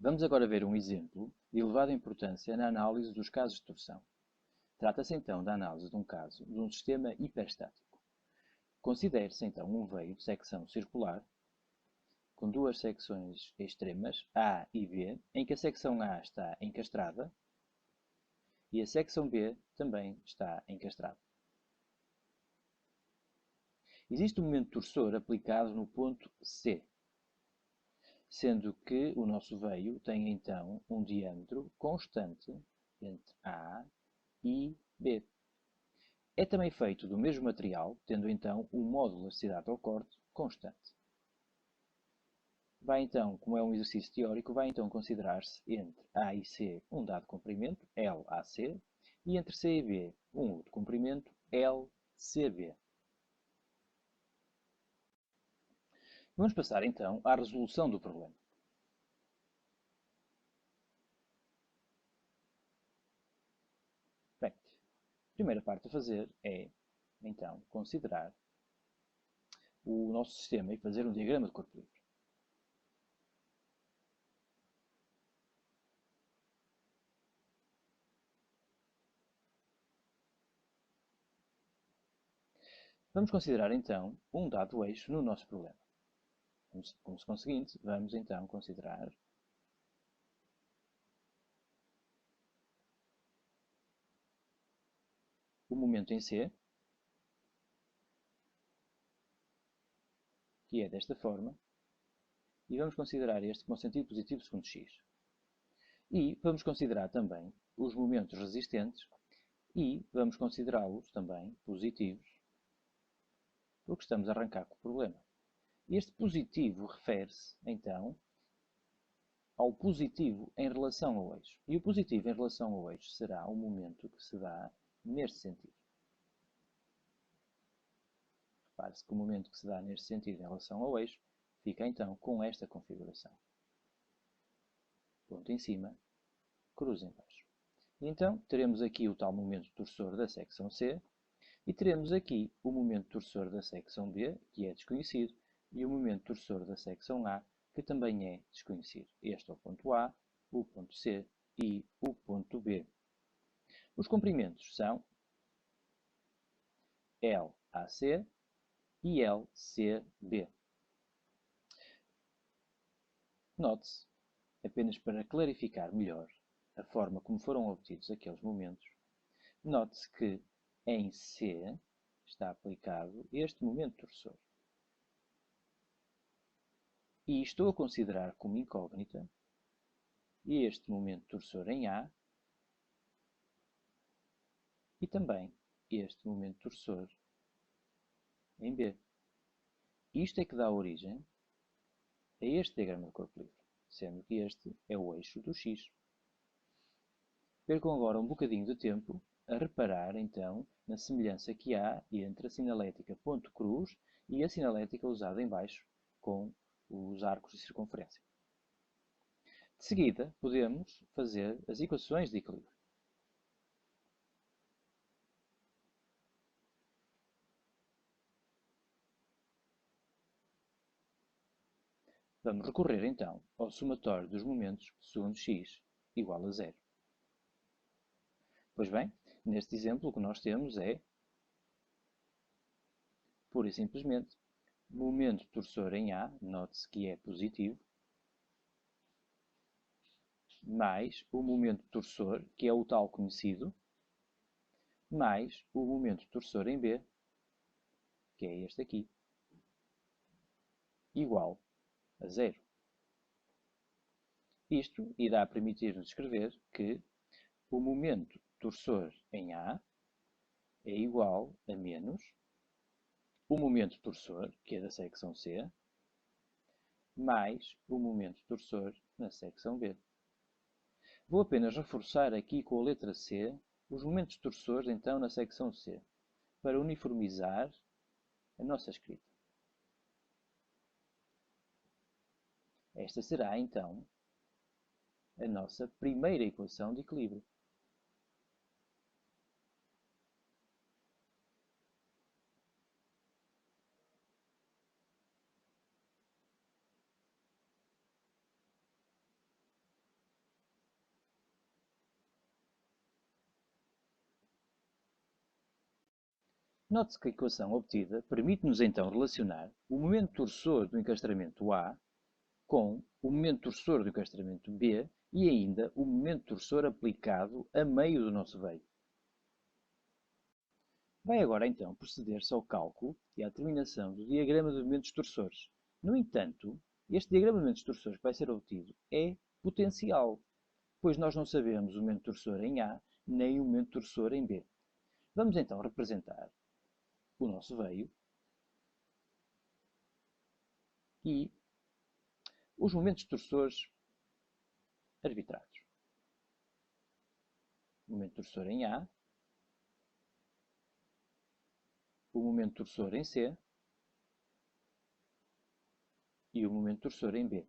Vamos agora ver um exemplo de elevada importância na análise dos casos de torção. Trata-se então da análise de um caso de um sistema hiperestático. Considere-se então um veio de secção circular com duas secções extremas, A e B, em que a secção A está encastrada e a secção B também está encastrada. Existe um momento torsor aplicado no ponto C, sendo que o nosso veio tem então um diâmetro constante entre A e B. É também feito do mesmo material, tendo então um módulo de elasticidade ao corte constante. Vai então, como é um exercício teórico, vai então considerar-se entre A e C um dado comprimento, LAC, e entre C e B um outro comprimento, LCB. Vamos passar então à resolução do problema. Bem, a primeira parte a fazer é, então, considerar o nosso sistema e fazer um diagrama de corpo livre. Vamos considerar então um dado eixo no nosso problema. Como conseguinte, vamos então considerar o momento em C, que é desta forma, e vamos considerar este com sentido positivo segundo x. E vamos considerar também os momentos resistentes e vamos considerá-los também positivos, porque estamos a arrancar com o problema. Este positivo refere-se, então, ao positivo em relação ao eixo. E o positivo em relação ao eixo será o momento que se dá neste sentido. Repare-se que o momento que se dá neste sentido em relação ao eixo fica então com esta configuração. Ponto em cima, cruz em baixo. Então, teremos aqui o tal momento torsor da secção C e teremos aqui o momento torsor da secção B, que é desconhecido, e o momento torsor da secção A, que também é desconhecido. Este é o ponto A, o ponto C e o ponto B. Os comprimentos são LAC e LCB. Note-se, apenas para clarificar melhor a forma como foram obtidos aqueles momentos, note-se que em C está aplicado este momento torsor. E estou a considerar como incógnita este momento torsor em A e também este momento torsor em B. Isto é que dá origem a este diagrama de corpo livre, sendo que este é o eixo do x. Percam agora um bocadinho de tempo a reparar, então, na semelhança que há entre a sinalética ponto cruz e a sinalética usada em baixo com os arcos de circunferência. De seguida, podemos fazer as equações de equilíbrio. Vamos recorrer, então, ao somatório dos momentos segundo x igual a zero. Pois bem, neste exemplo o que nós temos é, pura e simplesmente, momento torsor em A, note-se que é positivo, mais o momento torsor, que é o tal conhecido, mais o momento torsor em B, que é este aqui, igual a zero. Isto irá permitir-nos escrever que o momento torsor em A é igual a menos o momento torsor, que é da secção C, mais o momento torsor na secção B. Vou apenas reforçar aqui com a letra C os momentos torsores então na secção C, para uniformizar a nossa escrita. Esta será então a nossa primeira equação de equilíbrio. Note-se que a equação obtida permite-nos então relacionar o momento torsor do encastramento A com o momento torsor do encastramento B e ainda o momento torsor aplicado a meio do nosso veio. Vai agora então proceder-se ao cálculo e à determinação do diagrama de momentos torsores. No entanto, este diagrama de momentos torsores que vai ser obtido é potencial, pois nós não sabemos o momento torsor em A nem o momento torsor em B. Vamos então representar o nosso veio e os momentos torsores arbitrados. O momento torsor em A, o momento torsor em C e o momento torsor em B.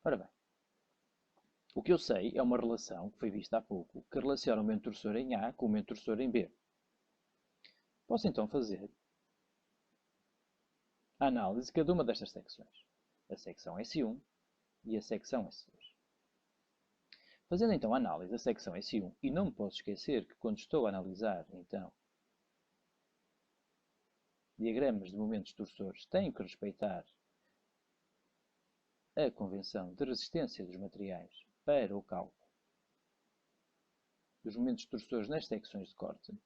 Ora bem, o que eu sei é uma relação, que foi vista há pouco, que relaciona o momento torsor em A com o momento torsor em B. Posso então fazer a análise de cada uma destas secções. A secção S1 e a secção S2. Fazendo então a análise da secção S1, e não me posso esquecer que quando estou a analisar, então, diagramas de momentos torsores, tenho que respeitar a convenção de resistência dos materiais para o cálculo dos momentos torsores nas secções de corte.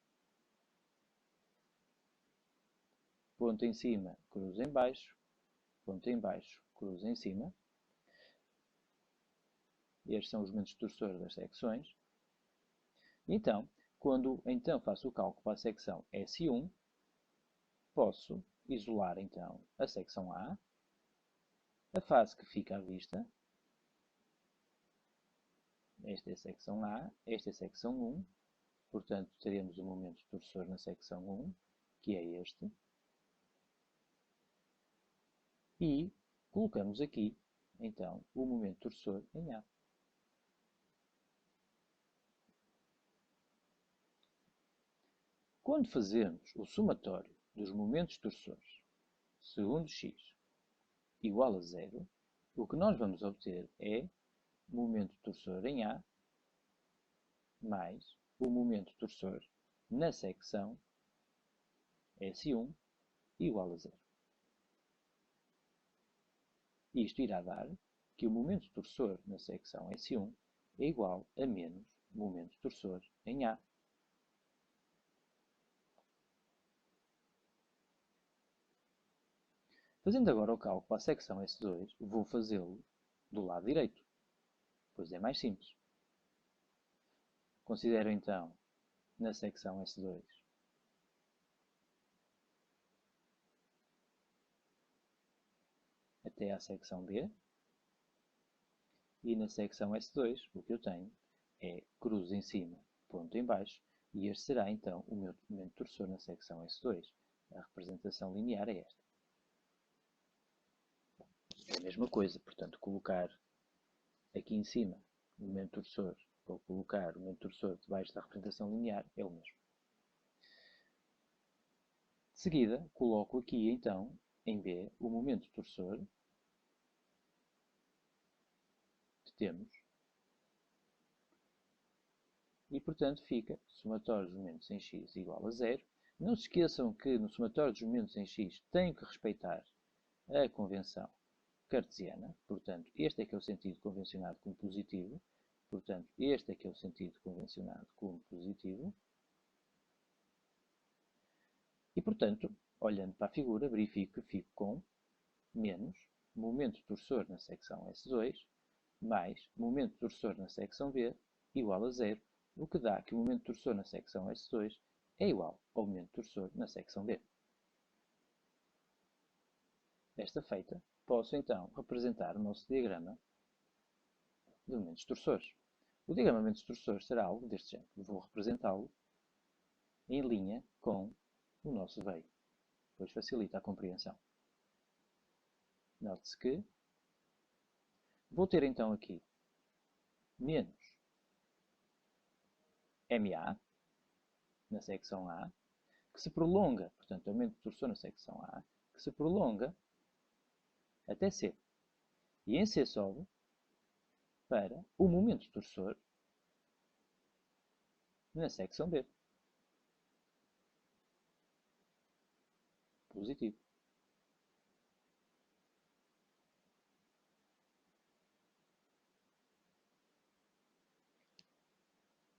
Ponto em cima, cruz em baixo, ponto em baixo, cruz em cima. Estes são os momentos torsores das secções. Então, quando então faço o cálculo para a secção S1, posso isolar então a secção A, a face que fica à vista. Esta é a secção A, esta é a secção 1, portanto teremos o momento torsor na secção 1, que é este, e colocamos aqui então o momento torsor em A. Quando fazemos o somatório dos momentos torsores segundo x igual a zero, o que nós vamos obter é o momento torsor em A mais o momento torsor na secção S1 igual a zero. Isto irá dar que o momento torsor na secção S1 é igual a menos momento torsor em A. Fazendo agora o cálculo para a secção S2, vou fazê-lo do lado direito, pois é mais simples. Considero então na secção S2 até à secção B, e na secção S2 o que eu tenho é cruz em cima, ponto em baixo, e este será então o meu momento torsor na secção S2. A representação linear é esta. É a mesma coisa, portanto, colocar aqui em cima o momento torsor ou colocar o momento torsor debaixo da representação linear é o mesmo. De seguida, coloco aqui então, em B, o momento torsor que temos e, portanto, fica somatório dos momentos em x igual a zero. Não se esqueçam que no somatório dos momentos em x tenho que respeitar a convenção cartesiana, portanto, este é que é o sentido convencionado como positivo, portanto, este é que é o sentido convencionado como positivo. E, portanto, olhando para a figura, verifico que fico com menos momento torsor na secção S2 mais momento torsor na secção B igual a zero, o que dá que o momento torsor na secção S2 é igual ao momento torsor na secção B. Desta feita, posso então representar o nosso diagrama de momentos torsores. O diagrama de momentos torsores será algo deste género. Vou representá-lo em linha com o nosso veio, pois facilita a compreensão. Note-se que vou ter então aqui menos MA na secção A, que se prolonga, portanto, aumento de torsor na secção A, que se prolonga até C. E em C sobe para o momento torçor na secção B. Positivo.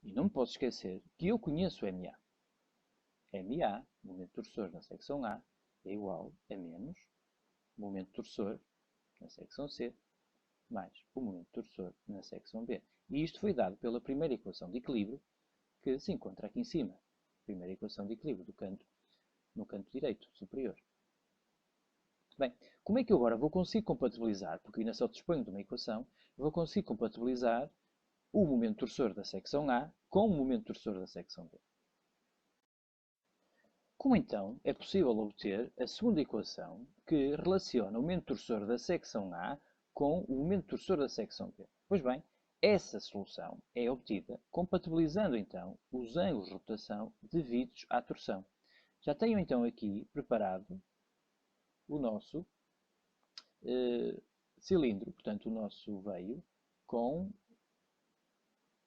E não me posso esquecer que eu conheço MA. MA, momento torçor na secção A, é igual a menos momento torçor na secção C, mais o momento torçor na secção B. E isto foi dado pela primeira equação de equilíbrio que se encontra aqui em cima. Primeira equação de equilíbrio no canto direito superior. Bem, como é que eu agora vou conseguir compatibilizar, porque ainda só disponho de uma equação, vou conseguir compatibilizar o momento torçor da secção A com o momento torçor da secção B? Como então é possível obter a segunda equação que relaciona o momento torçor da secção A com o momento torçor da secção B? Pois bem, essa solução é obtida compatibilizando então os ângulos de rotação devidos à torção. Já tenho então aqui preparado o nosso cilindro, portanto o nosso veio, com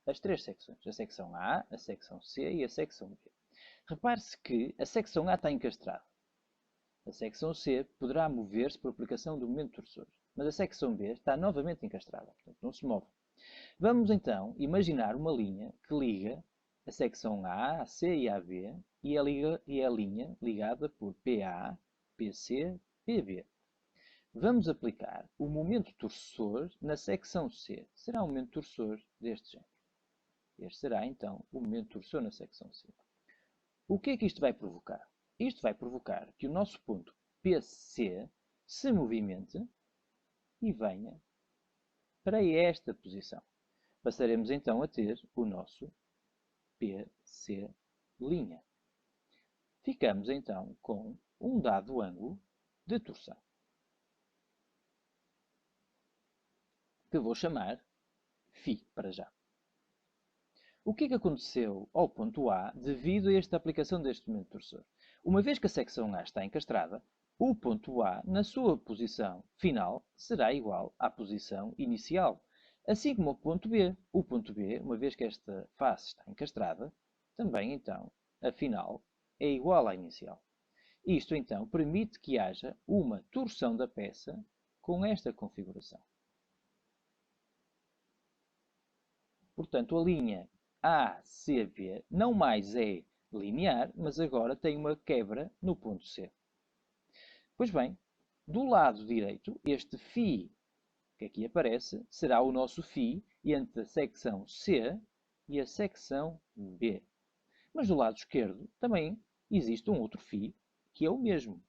as três secções, a secção A, a secção C e a secção B. Repare-se que a secção A está encastrada. A secção C poderá mover-se por aplicação do momento torçor, mas a secção B está novamente encastrada, portanto não se move. Vamos então imaginar uma linha que liga a secção A, a C e a B e a linha ligada por PA, PC, PB. Vamos aplicar o momento torçor na secção C. Será um momento torçor deste género. Este será então o momento torçor na secção C. O que é que isto vai provocar? Isto vai provocar que o nosso ponto PC se movimente e venha para esta posição. Passaremos então a ter o nosso PC'. Ficamos então com um dado ângulo de torção, que vou chamar φ para já. O que é que aconteceu ao ponto A devido a esta aplicação deste momento torçor? Uma vez que a secção A está encastrada, o ponto A, na sua posição final, será igual à posição inicial. Assim como o ponto B. O ponto B, uma vez que esta face está encastrada, também então a final é igual à inicial. Isto então permite que haja uma torção da peça com esta configuração. Portanto, a linha ACB não mais é linear, mas agora tem uma quebra no ponto C. Pois bem, do lado direito, este φ que aqui aparece será o nosso φ entre a secção C e a secção B. Mas do lado esquerdo também existe um outro φ que é o mesmo,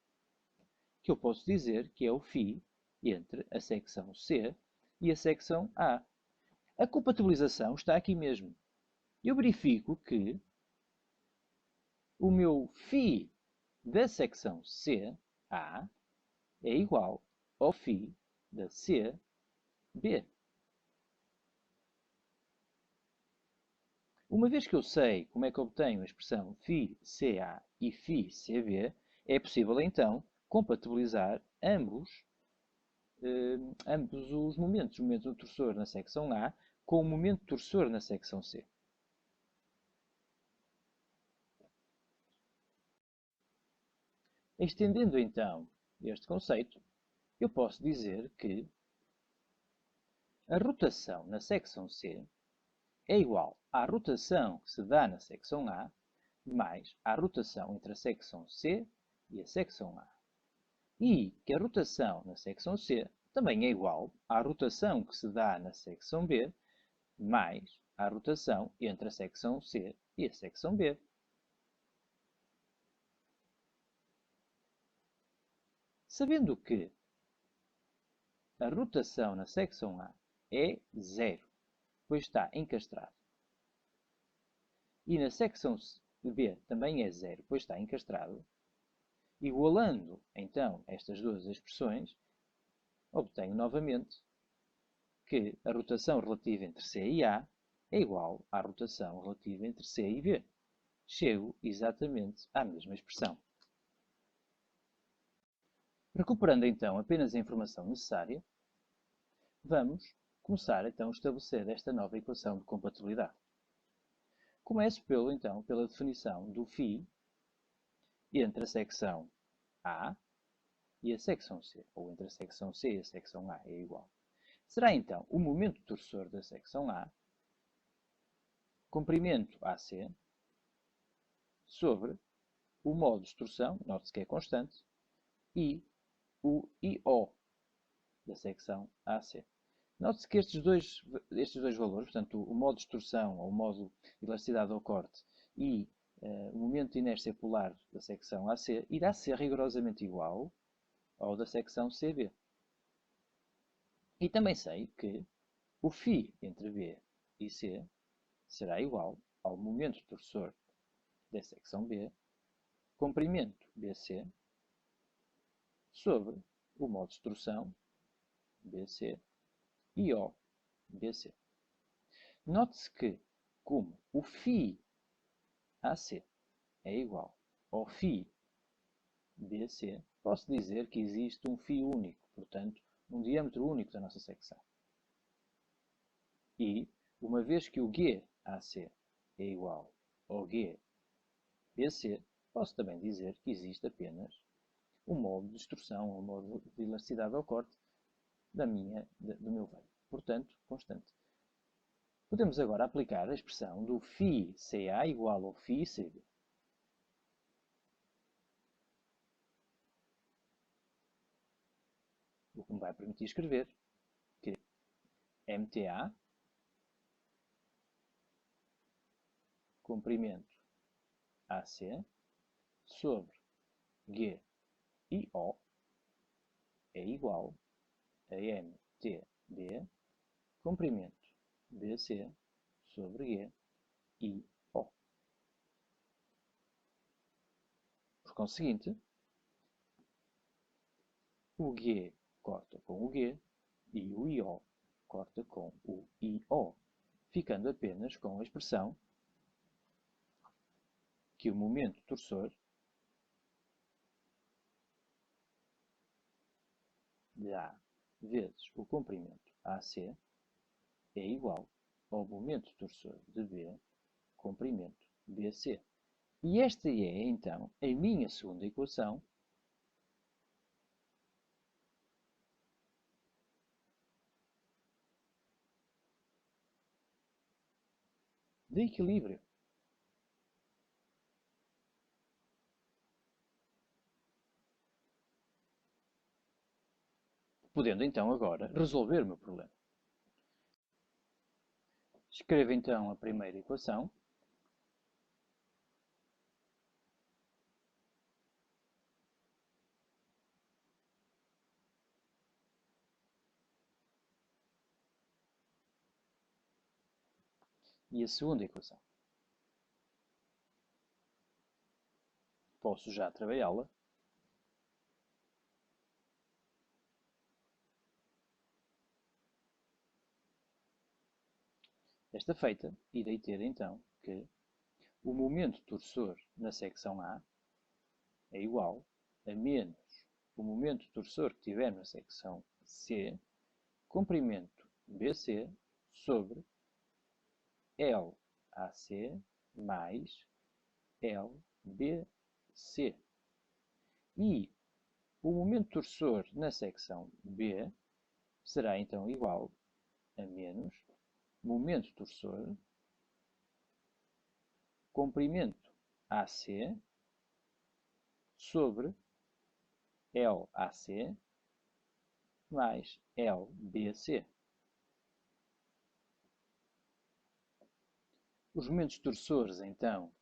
que eu posso dizer que é o φ entre a secção C e a secção A. A compatibilização está aqui mesmo. Eu verifico que o meu φ da secção CA é igual ao φ da CB. Uma vez que eu sei como é que obtenho a expressão φCA e φCB, é possível então compatibilizar ambos os momentos. O momento torçor na secção A com o momento torçor na secção C. Estendendo então este conceito, eu posso dizer que a rotação na secção C é igual à rotação que se dá na secção A mais a rotação entre a secção C e a secção A. E que a rotação na secção C também é igual à rotação que se dá na secção B mais a rotação entre a secção C e a secção B. Sabendo que a rotação na secção A é zero, pois está encastrado, e na secção B também é zero, pois está encastrado, igualando então estas duas expressões, obtenho novamente que a rotação relativa entre C e A é igual à rotação relativa entre C e B. Chego exatamente à mesma expressão. Recuperando então apenas a informação necessária, Vamos começar então a estabelecer esta nova equação de compatibilidade. Começo pela definição do φ entre a secção A e a secção C, ou entre a secção C e a secção A, é igual. Será então o momento torcedor da secção A, comprimento AC, sobre o modo de torção, note-se que é constante, e o IO da secção AC. Note-se que estes dois valores, portanto, o modo de torção, ou o modo de elasticidade ao corte, e o momento de inércia polar da secção AC, irá ser rigorosamente igual ao da secção CB. E também sei que o φ entre B e C será igual ao momento torcedor da secção B, comprimento BC, sobre o modo de torção BC e O BC. Note-se que, como o φ AC é igual ao φ BC, posso dizer que existe um φ único, portanto, um diâmetro único da nossa secção. E, uma vez que o GAC é igual ao GBC, posso também dizer que existe apenas um modo de extrução, um modo de elasticidade ao corte do meu veio. Portanto, constante. Podemos agora aplicar a expressão do φCA igual ao φCB. O que me vai permitir escrever que MTA, comprimento AC, sobre G e O é igual a MTB, comprimento BC, sobre G e O. Por conseguinte, o G corta com o G e o IO corta com o IO, ficando apenas com a expressão que o momento torcedor de A vezes o comprimento AC é igual ao momento torcedor de B, comprimento BC. E esta é, então, a minha segunda equação de equilíbrio. Podendo, então, agora resolver o meu problema. Escrevo, então, a primeira equação. E a segunda equação. Posso já trabalhá-la. Esta feita, irei ter então que o momento torcedor na secção A é igual a menos o momento torcedor que tiver na secção C, comprimento BC sobre LAC mais LBC. E o momento torcedor na secção B será então igual a menos momento torcedor, comprimento AC sobre LAC mais LBC. Os momentos torcedores, então,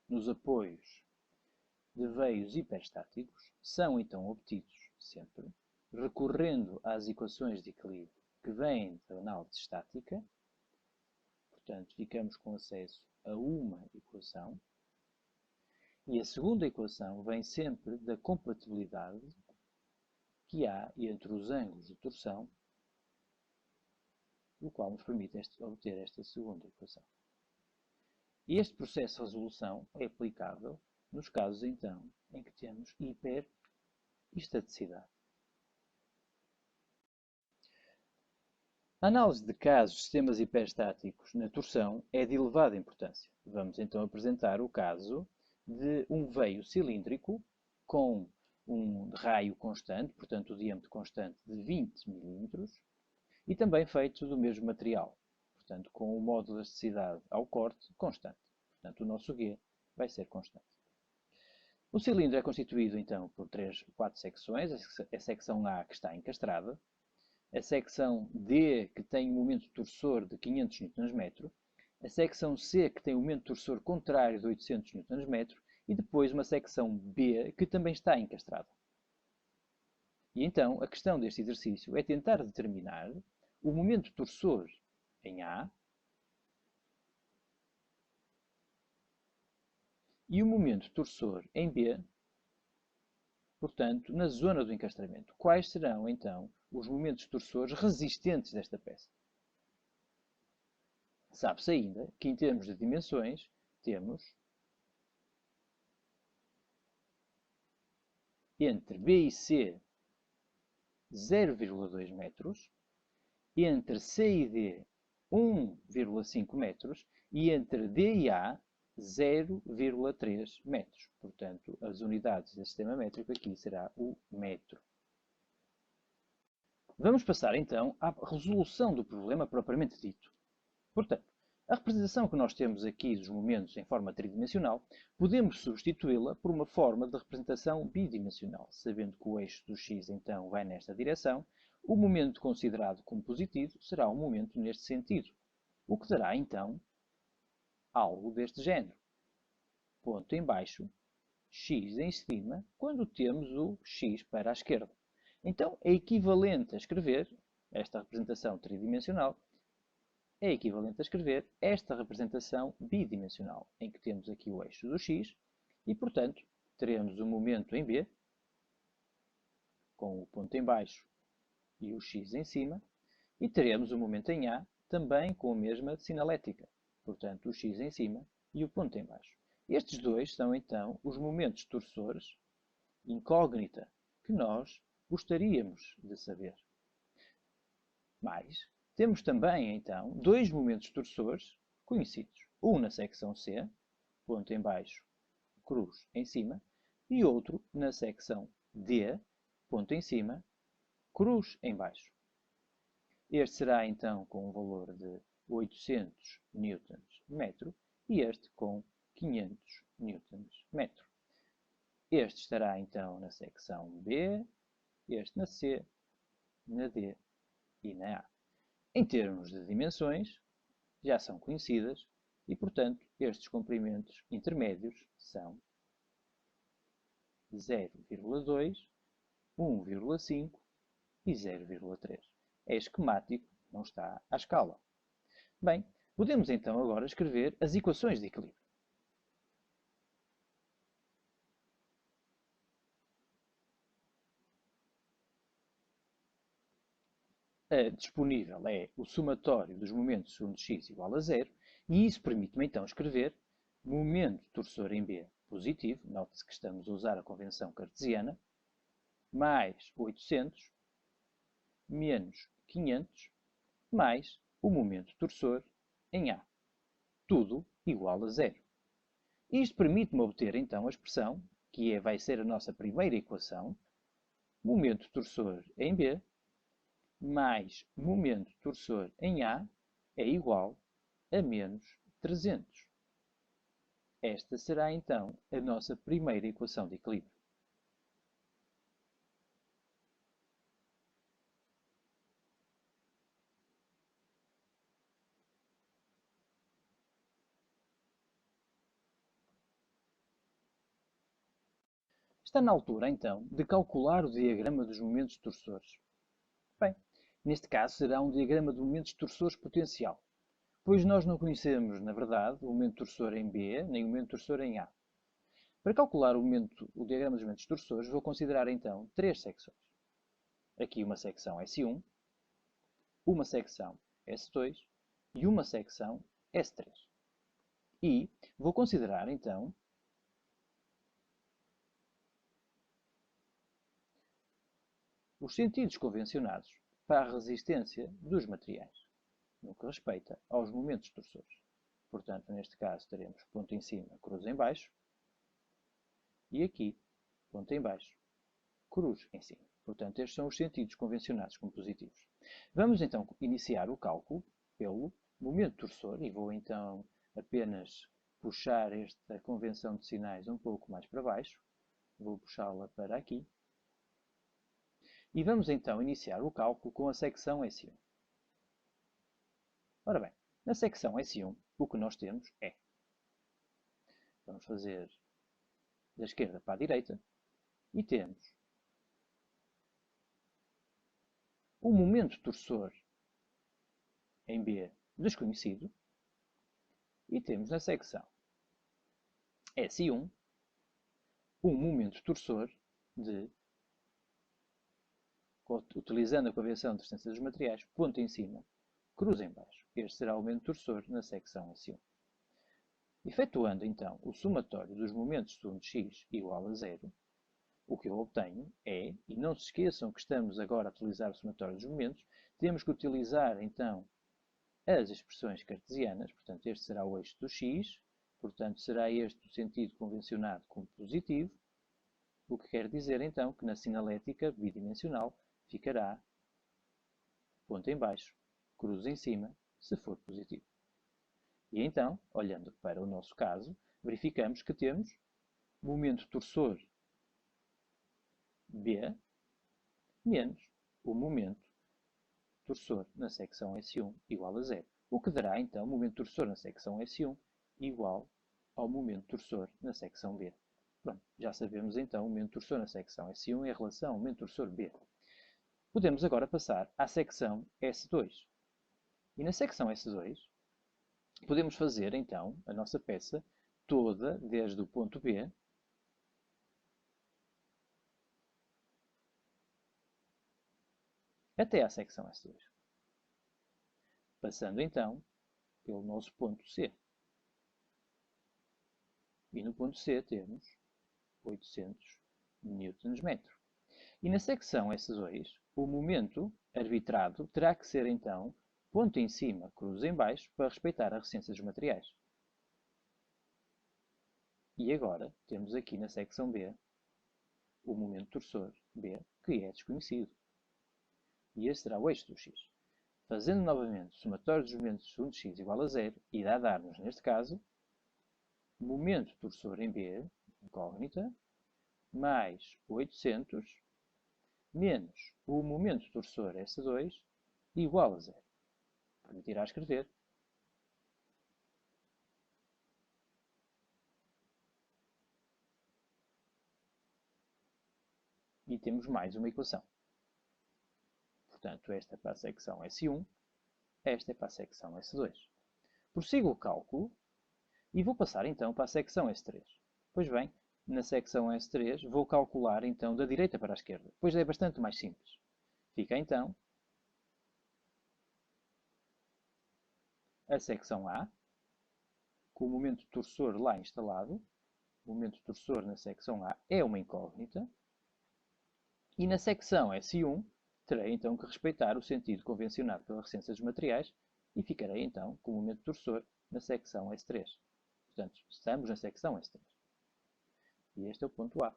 nos apoios de veios hiperstáticos, são então obtidos sempre recorrendo às equações de equilíbrio que vêm da análise estática. Portanto, ficamos com acesso a uma equação. E a segunda equação vem sempre da compatibilidade que há entre os ângulos de torção, o qual nos permite obter esta segunda equação. E este processo de resolução é aplicável nos casos, então, em que temos hiperestaticidade. A análise de casos de sistemas hiperestáticos na torção é de elevada importância. Vamos então apresentar o caso de um veio cilíndrico com um raio constante, portanto o diâmetro constante de 20 mm, e também feito do mesmo material, portanto com o modo de elasticidade ao corte constante. Portanto o nosso G vai ser constante. O cilindro é constituído então por 4 secções, a secção A que está encastrada, a secção D que tem um momento torsor de 500 Nm, a secção C que tem um momento torsor contrário de 800 Nm e depois uma secção B que também está encastrada. E então a questão deste exercício é tentar determinar o momento torsor em A e o momento torsor em B, portanto, na zona do encastramento. Quais serão, então, os momentos torsores resistentes desta peça? Sabe-se ainda que, em termos de dimensões, temos entre B e C 0,2 metros, entre C e D 1,5 metros e entre D e A 0,3 metros. Portanto, as unidades do sistema métrico aqui será o metro. Vamos passar então à resolução do problema propriamente dito. Portanto, a representação que nós temos aqui dos momentos em forma tridimensional, podemos substituí-la por uma forma de representação bidimensional, sabendo que o eixo do x então vai nesta direção, o momento considerado como positivo será um momento neste sentido, o que dará então algo deste género. Ponto em baixo, x em cima, quando temos o x para a esquerda. Então, é equivalente a escrever esta representação tridimensional, é equivalente a escrever esta representação bidimensional, em que temos aqui o eixo do x e, portanto, teremos o momento em B, com o ponto em baixo e o x em cima, e teremos o momento em A, também com a mesma sinalética, portanto, o x em cima e o ponto em baixo. Estes dois são, então, os momentos torsores incógnita que nós gostaríamos de saber. Mas temos também, então, dois momentos torsores conhecidos. Um na secção C, ponto em baixo, cruz em cima, e outro na secção D, ponto em cima, cruz em baixo. Este será, então, com um valor de 800 Nm e este com 500 Nm. Este estará, então, na secção B, este na C, na D e na A. Em termos de dimensões, já são conhecidas e, portanto, estes comprimentos intermédios são 0,2, 1,5 e 0,3. É esquemático, não está à escala. Bem, podemos então agora escrever as equações de equilíbrio. A disponível é o somatório dos momentos segundo x igual a 0, e isso permite-me então escrever momento torsor em B positivo, note-se que estamos a usar a convenção cartesiana, mais 800, menos 500, mais o momento torsor em A. Tudo igual a 0. Isto permite-me obter então a expressão, que vai ser a nossa primeira equação, momento torsor em B, mais momento torsor em A é igual a menos 300. Esta será, então, a nossa primeira equação de equilíbrio. Está na altura, então, de calcular o diagrama dos momentos torsores. Bem, neste caso será um diagrama de momentos torsores potencial, pois nós não conhecemos, na verdade, o momento torsor em B, nem o momento torsor em A. Para calcular o diagrama dos momentos torsores, vou considerar, então, três secções. Aqui uma secção S1, uma secção S2 e uma secção S3. E vou considerar, então, os sentidos convencionados para a resistência dos materiais, no que respeita aos momentos torsores. Portanto, neste caso, teremos ponto em cima, cruz em baixo, e aqui, ponto em baixo, cruz em cima. Portanto, estes são os sentidos convencionados como positivos. Vamos então iniciar o cálculo pelo momento torsor, e vou então apenas puxar esta convenção de sinais um pouco mais para baixo. Vou puxá-la para aqui. E vamos então iniciar o cálculo com a secção S1. Ora bem, na secção S1, o que nós temos é, vamos fazer da esquerda para a direita, e temos o momento torsor em B desconhecido, e temos na secção S1 um momento torsor de, utilizando a convenção de resistência dos materiais, ponto em cima, cruz em baixo. Este será o momento torsor na secção S1. Efetuando então o somatório dos momentos segundo x igual a 0, o que eu obtenho é, e não se esqueçam que estamos agora a utilizar o somatório dos momentos, temos que utilizar então as expressões cartesianas, portanto este será o eixo do x, portanto será este o sentido convencionado como positivo, o que quer dizer então que na sinalética bidimensional ficará ponto em baixo, cruz em cima, se for positivo. E então, olhando para o nosso caso, verificamos que temos momento torsor B menos o momento torsor na secção S1 igual a 0. O que dará então o momento torsor na secção S1 igual ao momento torsor na secção B. Pronto, já sabemos então o momento torsor na secção S1 em relação ao momento torsor B. Podemos agora passar à secção S2. E na secção S2 podemos fazer então a nossa peça toda desde o ponto B até à secção S2. Passando então pelo nosso ponto C. E no ponto C temos 800 Nm. E na secção S2, o momento arbitrado terá que ser então ponto em cima, cruz em baixo, para respeitar a resistência dos materiais. E agora temos aqui na secção B o momento torsor B, que é desconhecido. E este será o eixo do x. Fazendo novamente o somatório dos momentos segundo x igual a 0, irá dar-nos, neste caso, momento torsor em B, incógnita, mais 800, menos o momento torsor S2, igual a 0. Permitirá escrever. E temos mais uma equação. Portanto, esta é para a secção S1, esta é para a secção S2. Prossigo o cálculo e vou passar então para a secção S3. Pois bem, na secção S3 vou calcular então da direita para a esquerda, pois é bastante mais simples. Fica então a secção A, com o momento torsor lá instalado. O momento torsor na secção A é uma incógnita. E na secção S1 terei então que respeitar o sentido convencionado pela resistência dos materiais e ficarei então com o momento torsor na secção S3. Portanto, estamos na secção S3. E este é o ponto A.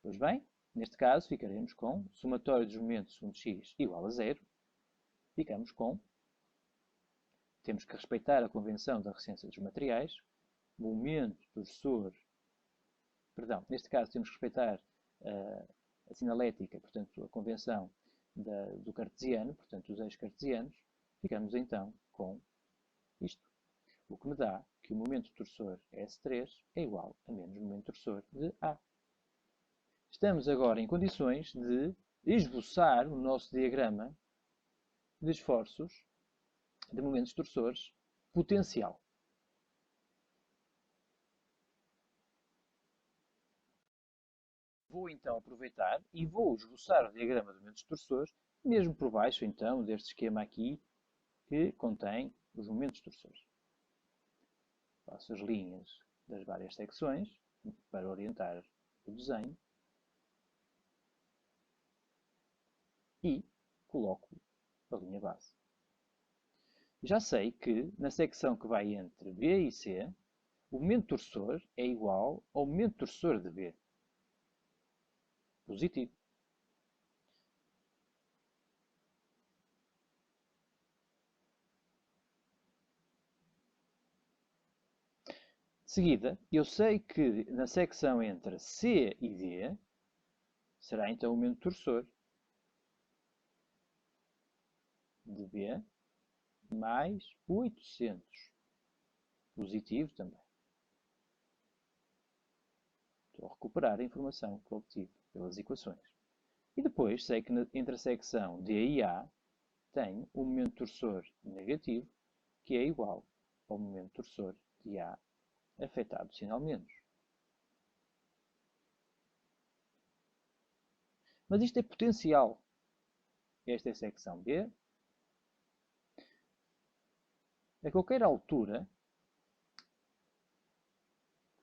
Pois bem, neste caso ficaremos com somatório dos momentos segundo x igual a 0. Ficamos com, temos que respeitar a convenção da resistência dos materiais, momento torsor, perdão, neste caso temos que respeitar a sinalética, portanto a convenção do cartesiano, portanto os eixos cartesianos, ficamos então com isto. O que me dá que o momento torsor S3 é igual a menos o momento torsor de A. Estamos agora em condições de esboçar o nosso diagrama de esforços de momentos torsores potencial. Vou então aproveitar e vou esboçar o diagrama de momentos torsores, mesmo por baixo então deste esquema aqui que contém os momentos torsores. Faço as linhas das várias secções para orientar o desenho. E coloco a linha base. Já sei que na secção que vai entre B e C, o momento torcedor é igual ao momento torcedor de B. Positivo. De seguida, eu sei que na secção entre C e D será então o momento torcedor de B mais 800. Positivo também. Estou a recuperar a informação que obtive pelas equações. E depois sei que entre a secção D e A tenho um momento torcedor negativo que é igual ao momento torcedor de A afetado por sinal menos. Mas isto é potencial. Esta é a secção B. A qualquer altura,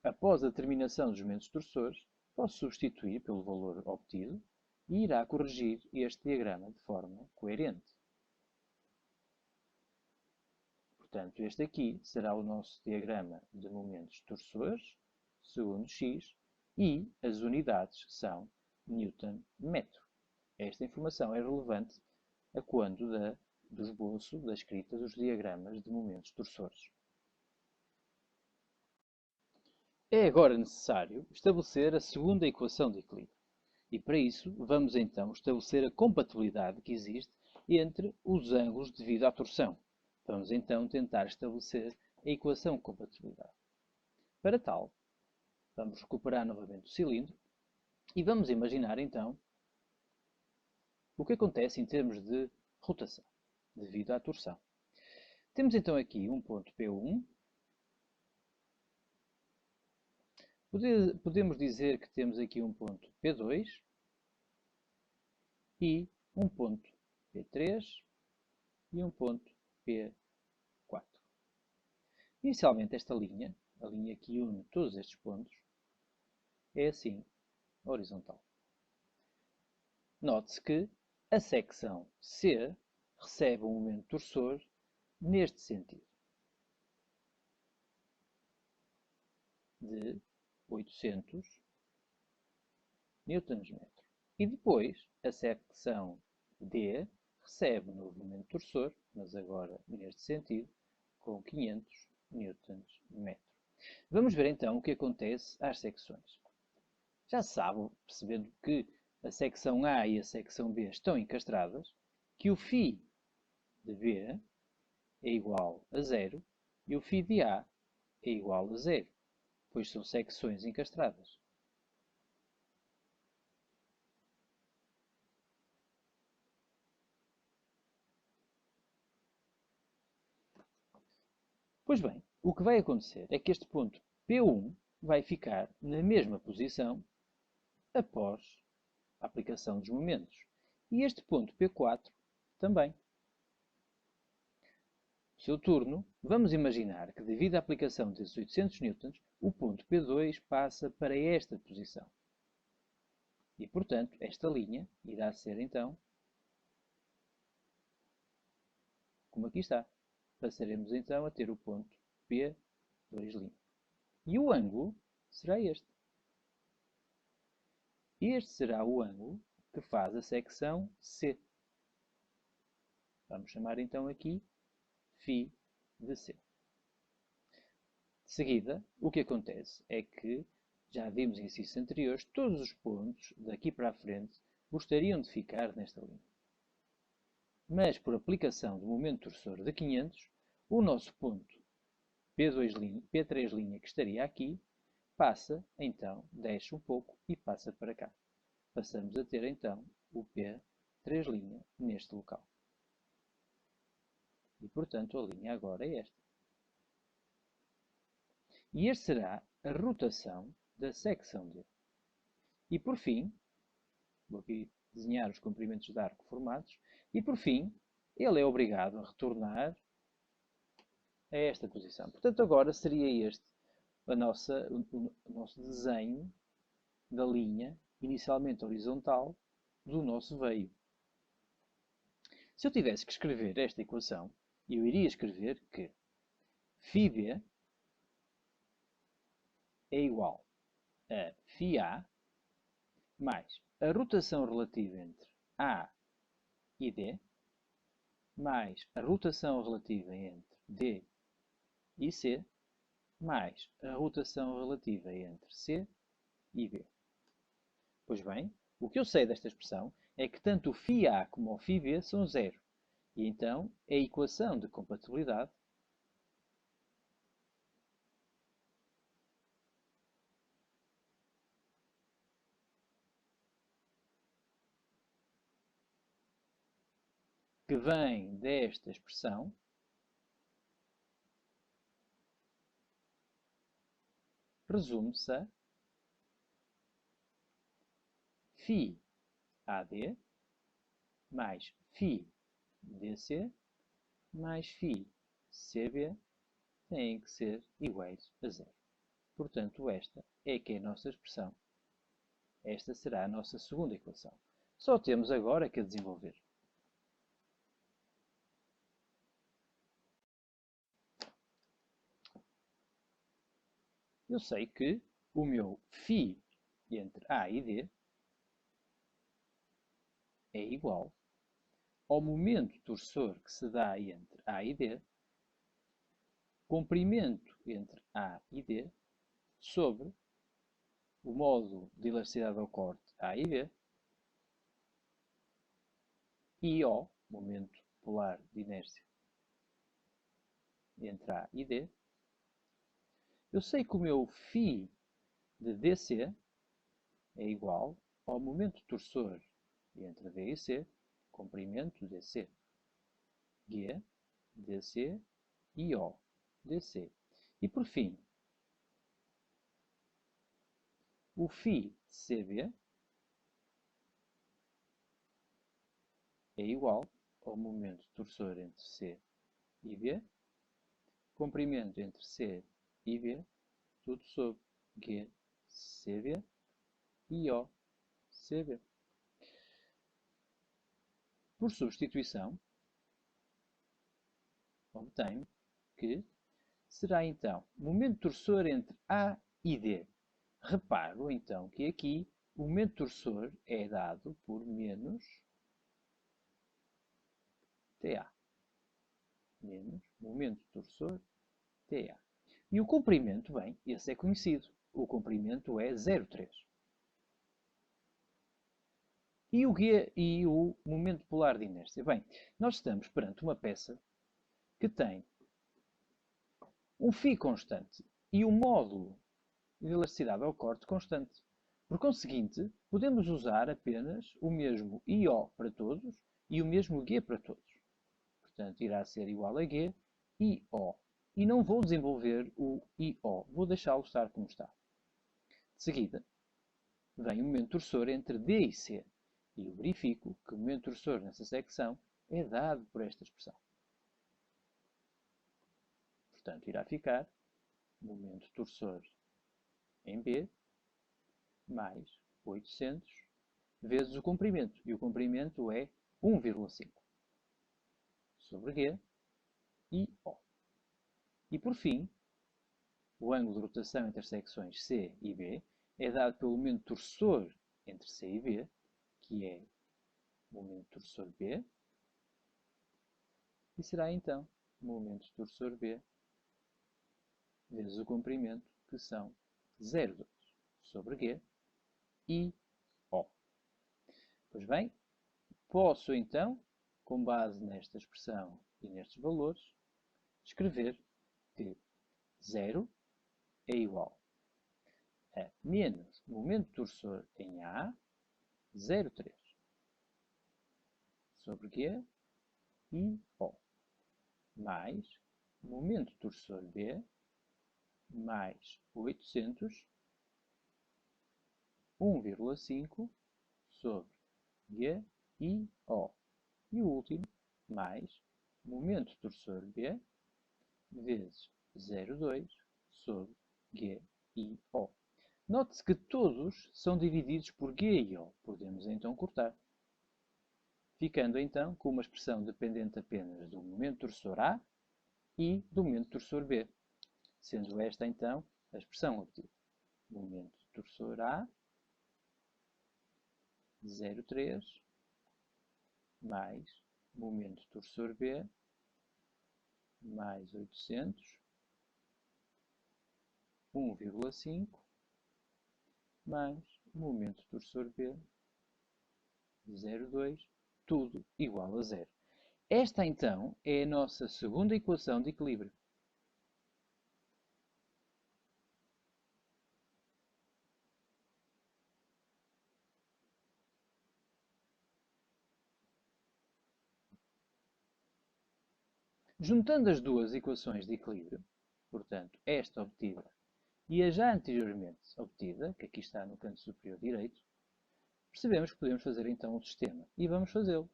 após a terminação dos momentos torcedores, posso substituir pelo valor obtido e irá corrigir este diagrama de forma coerente. Portanto, este aqui será o nosso diagrama de momentos torcedores, segundo x, e as unidades são Newton-metro. Esta informação é relevante a quando do esboço, da escrita dos diagramas de momentos torcedores. É agora necessário estabelecer a segunda equação de equilíbrio. E para isso, vamos então estabelecer a compatibilidade que existe entre os ângulos devido à torção. Vamos então tentar estabelecer a equação de compatibilidade. Para tal, vamos recuperar novamente o cilindro e vamos imaginar então o que acontece em termos de rotação devido à torção. Temos então aqui um ponto P1. Podemos dizer que temos aqui um ponto P2 e um ponto P3 e um ponto P4. Inicialmente esta linha, a linha que une todos estes pontos, é assim, horizontal. Note-se que a secção C recebe um momento torcedor neste sentido, de 800 Nm. E depois a secção D recebe um novo momento torcedor, mas agora neste sentido, com 500 Nm. Vamos ver então o que acontece às secções. Já sabe, percebendo que a secção A e a secção B estão encastradas, que o φ de B é igual a zero e o φ de A é igual a zero, pois são secções encastradas. Pois bem, o que vai acontecer é que este ponto P1 vai ficar na mesma posição após a aplicação dos momentos. E este ponto P4 também. No seu turno, vamos imaginar que devido à aplicação desses 800 newtons, o ponto P2 passa para esta posição. E, portanto, esta linha irá ser, então, como aqui está. Passaremos, então, a ter o ponto P2'. E o ângulo será este. Este será o ângulo que faz a secção C. Vamos chamar, então, aqui φ de C. De seguida, o que acontece é que, já vimos em exercícios anteriores, todos os pontos daqui para a frente gostariam de ficar nesta linha. Mas, por aplicação do momento torcedor de 500, o nosso ponto P3', que estaria aqui, passa, então, desce um pouco e passa para cá. Passamos a ter, então, o P3' neste local. E, portanto, a linha agora é esta. E este será a rotação da secção D. E, por fim, vou aqui desenhar os comprimentos de arco formados, e, por fim, ele é obrigado a retornar a esta posição. Portanto, agora seria este o nosso desenho da linha, inicialmente horizontal, do nosso veio. Se eu tivesse que escrever esta equação, eu iria escrever que φb é igual a φA mais a rotação relativa entre A e D, mais a rotação relativa entre D e C, mais a rotação relativa entre C e B. Pois bem, o que eu sei desta expressão é que tanto o φA como o φB são zero. E então a equação de compatibilidade que vem desta expressão resume-se a φAD mais φDC mais φCB têm que ser iguais a zero. Portanto, esta é que é a nossa expressão. Esta será a nossa segunda equação. Só temos agora que a desenvolver. Eu sei que o meu φ entre A e D é igual ao momento torçor que se dá entre A e D, comprimento entre A e D, sobre o módulo de elasticidade ao corte A e B, e O, momento polar de inércia entre A e D. Eu sei que o meu φ de DC é igual ao momento torçor entre D e C, comprimento DC, G, DC e O, DC. E por fim, o φ CB é igual ao momento torçor entre C e B, comprimento entre C e B, tudo sobre G, CB e O, CB. Por substituição, obtenho que será então momento torçor entre A e D. Reparo então que aqui o momento torçor é dado por menos TA. Menos momento torçor TA. E o comprimento, bem, esse é conhecido. O comprimento é 0,3. E o momento polar de inércia? Bem, nós estamos perante uma peça que tem um φ constante e um módulo de elasticidade ao corte constante. Por conseguinte, podemos usar apenas o mesmo IO para todos e o mesmo G para todos. Portanto, irá ser igual a G, IO. E não vou desenvolver o IO, vou deixá-lo estar como está. De seguida, vem o momento torçor entre D e C. E eu verifico que o momento torçor nessa secção é dado por esta expressão. Portanto, irá ficar momento torçor em B mais 800 vezes o comprimento. E o comprimento é 1,5 sobre G e O. E por fim, o ângulo de rotação entre as secções C e B é dado pelo momento torçor entre C e B, que é o momento torçor B, e será então o momento torçor B vezes o comprimento, que são 0,2 sobre G e O. Pois bem, posso então, com base nesta expressão e nestes valores, escrever que 0 é igual a menos momento torçor em A, 0,3 sobre G e O, mais momento torçor B, mais 800, 1,5 sobre G e O. E o último, mais momento torçor B, vezes 0,2 sobre G e O. Note-se que todos são divididos por G e O. Podemos então cortar. ficando então com uma expressão dependente apenas do momento torsor A e do momento torsor B, sendo esta então a expressão obtida. Momento torsor A, 0,3, mais momento torsor B, mais 800, 1,5, mais momento torsor B, 0,2, tudo igual a 0. Esta, então, é a nossa segunda equação de equilíbrio. Juntando as duas equações de equilíbrio, portanto, esta obtida e a já anteriormente obtida, que aqui está no canto superior direito, percebemos que podemos fazer então um sistema. E vamos fazê-lo.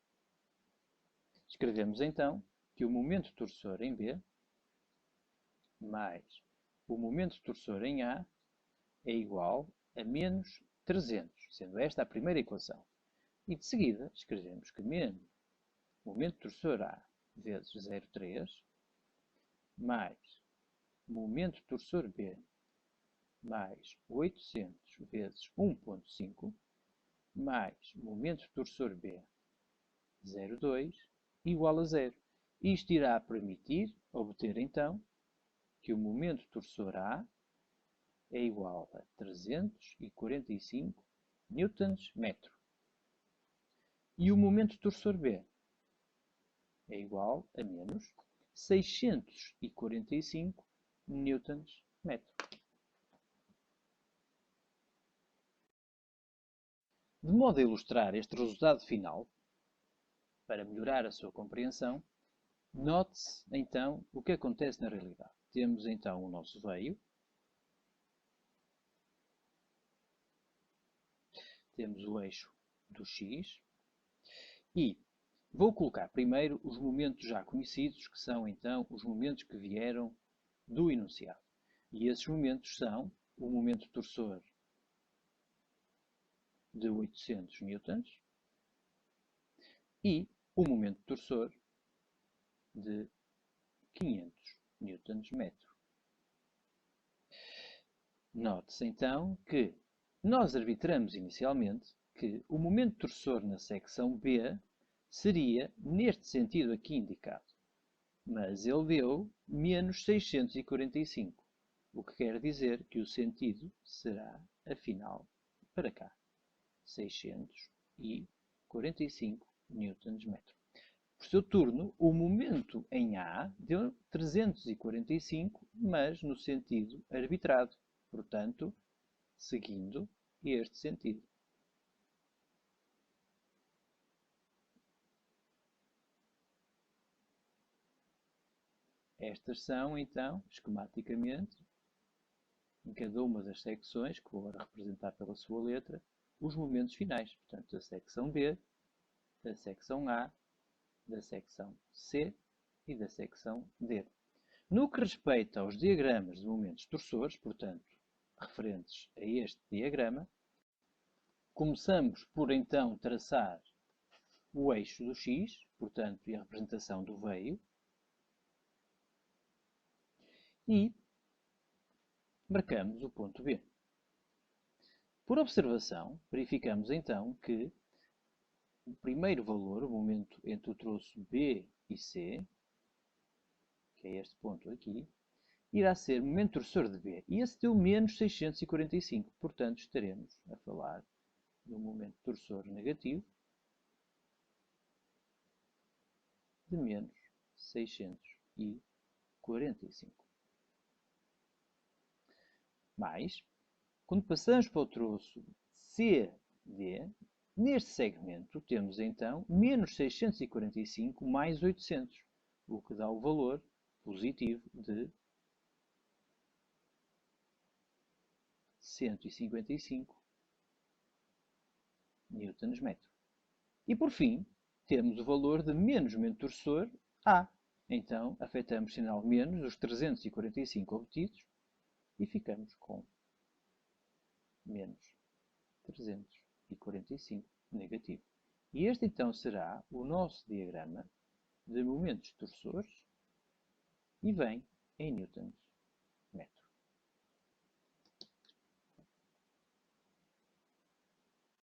Escrevemos então que o momento torsor em B mais o momento torsor em A é igual a menos 300, sendo esta a primeira equação. E de seguida escrevemos que menos o momento torsor A vezes 0,3 mais momento torsor B mais 800 vezes 1,5 mais momento torsor B 0,2 igual a 0. Isto irá permitir obter então que o momento torsor A é igual a 345 newtons-metro. E o momento torsor B é igual a menos 645 newtons-metro. De modo a ilustrar este resultado final, para melhorar a sua compreensão, note-se então o que acontece na realidade. Temos então o nosso veio, temos o eixo do x e vou colocar primeiro os momentos já conhecidos, que são então os momentos que vieram do enunciado. E esses momentos são o momento torsor de 800 newtons e o momento torsor de 500 newtons-metro. Note-se então que nós arbitramos inicialmente que o momento torsor na secção B seria neste sentido aqui indicado, mas ele deu menos 645, o que quer dizer que o sentido será, afinal, para cá, 645 newtons-metro. Por seu turno, o momento em A deu 345, mas no sentido arbitrado, portanto, seguindo este sentido. Estas são, então, esquematicamente, em cada uma das secções, que vou agora representar pela sua letra, os momentos finais. Portanto, da secção B, da secção A, da secção C e da secção D. No que respeita aos diagramas de momentos torsores, portanto, referentes a este diagrama, começamos por então traçar o eixo do x, portanto, e a representação do veio, e marcamos o ponto B. Por observação, verificamos então que o primeiro valor, o momento entre o troço B e C, que é este ponto aqui, irá ser o momento torsor de B. E esse deu menos 645. Portanto, estaremos a falar do momento torsor negativo de menos 645. Mais, quando passamos para o troço CD, neste segmento temos então menos 645 mais 800, o que dá o valor positivo de 155 newtons-metro. E por fim, temos o valor de menos momento torsor A. Então, afetamos sinal menos os 345 obtidos e ficamos com menos 345 negativo. E este então será o nosso diagrama de momentos torsores e vem em newtons metro.